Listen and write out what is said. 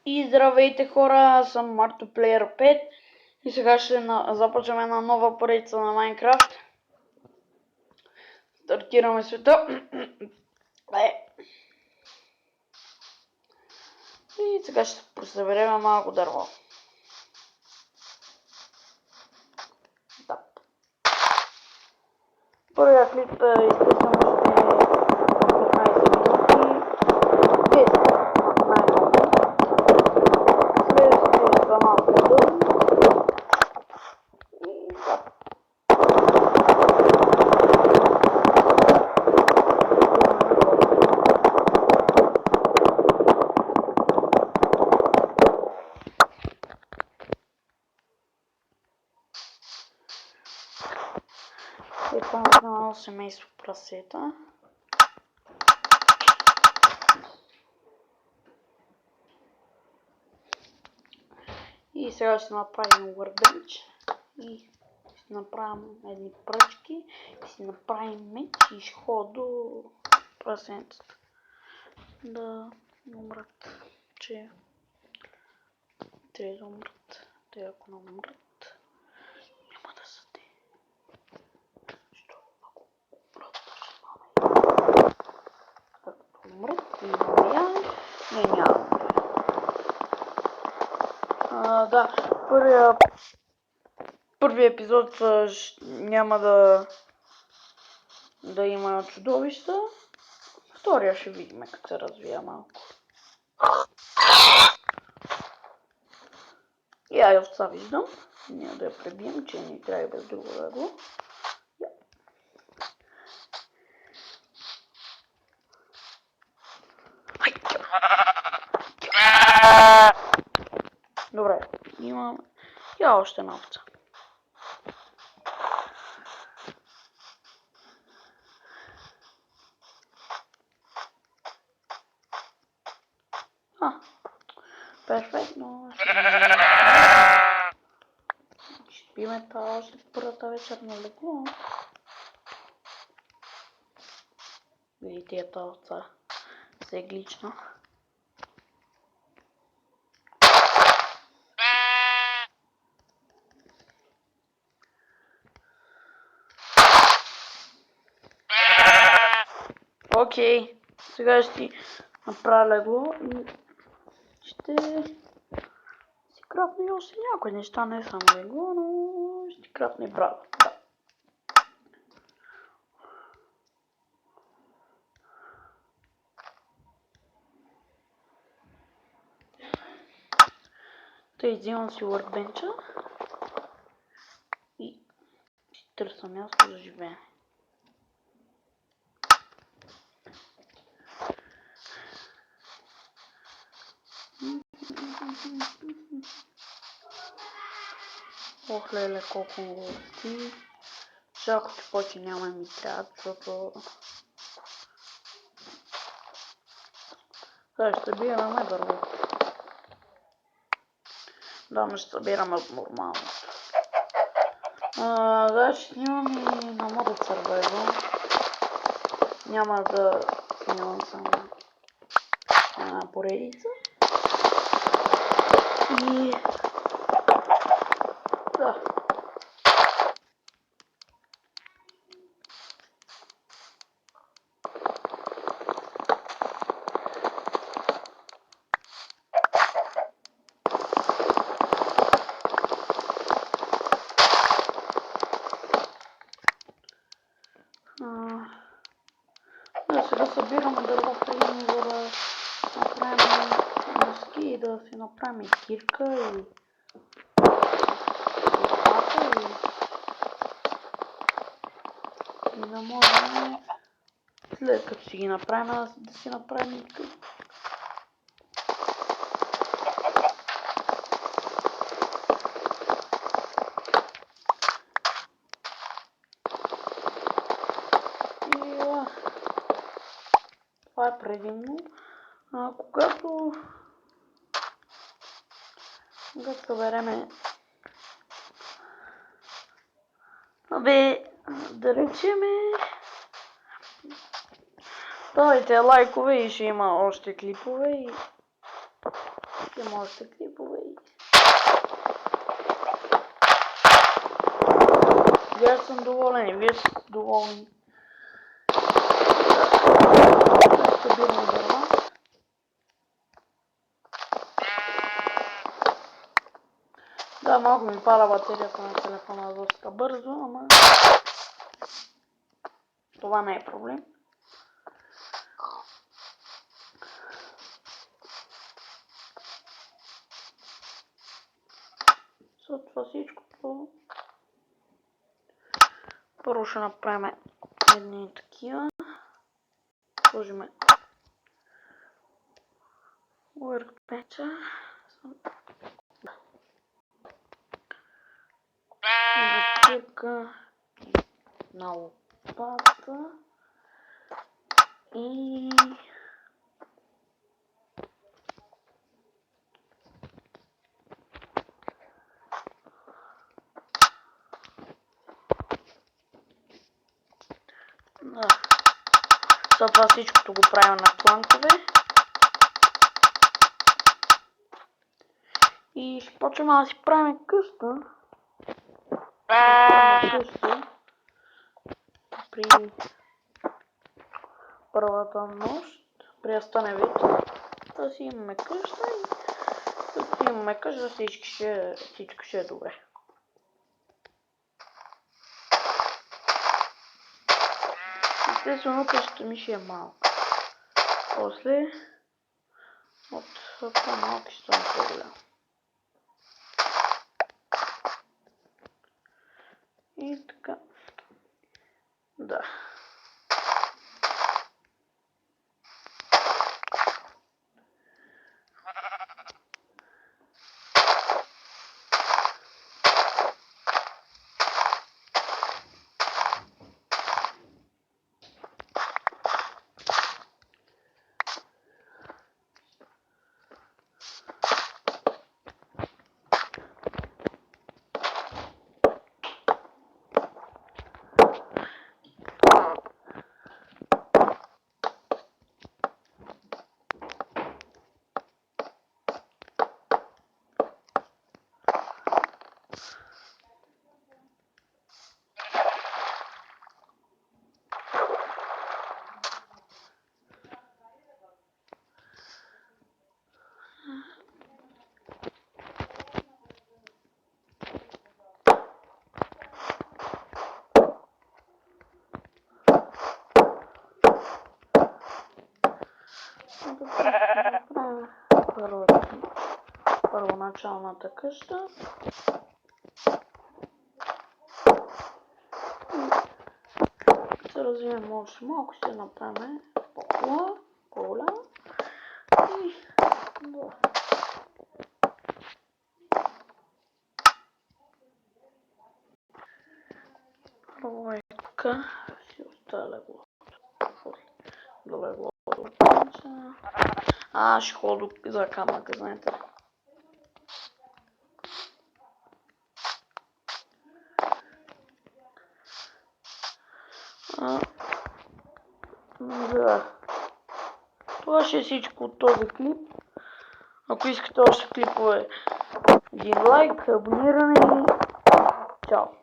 И здравейте хора, аз съм MartoPlayer 5 и сега ще започнем една нова поредица на Майнкрафт. Стартираме света. И сега ще пресъберем малко дърво. Да. Първия клип естествено ще е 15 минути. 10 най-много. Следващия за малко дълго. И да. И това е едно семейство прасета. И сега ще направим workbench и ще направим едни пръчки и ще направим меч и ще ходя до прасенцата да умрат, че трябва да умрат. Те ако не умрат, няма да са те. Що ако умрат, ще имаме. Както умрат и умря, не няма. Да, първия епизод няма да има чудовища. Втория ще видим как се развия малко. И ай овца виждам. Няма да я пребием, че ни трябва без друго да го. Добре, имам я още една овца. Перфектно. Ще спиме това още в първата вечер на легло. Видите, тази овца се е глична. Окей, сега ще направя легло и ще си крафна и още някои неща, не само легло, но ще крафна и брада. Да. Тъй взимам си workbench и ще търся място за живеене. Ох, леле, колко гости. Жалко, че повече няма ми трябва, защото сега ще събираме дърво. Да, но ще събираме нормално. Да, ще снимам и на Modded Survival. Няма да снимам само една поредица. И да. Сега събираме дърво предимно, за да направим дъски и да си направим кирка и лопата и да можем след като си ги направим да си направим и къп. Това е предимно. Когато събереме да речеме давайте лайкове и ще има още клипове и Ще може да клипове и... Аз съм доволен и вие сте доволни. Стабилно дърва. Да, малко ми пада батерията на телефона доста бързо, ама това не е проблем. След това всичкото първо ще направим едни такива. Сложим workbench-а. Натирка на лопата и да. След това всичкото го правим на планкове. И ще почнем да си правим къща. При първата нощ, при да стане вечер, да си имаме къща и като имаме къща всичко ще е добре. Естествено къщата ми ще е малка. После от по-малки ще стане по-голяма. И така. Да. Първоначалната къща. Се развием още малко, ще направим по-голяма и да. Първо е така, си остава легло. До легло. Ще ходя за камъка, знаете. Да. Това ще е всичко от този клип. Ако искате още клипове, един лайк, абониране и чао!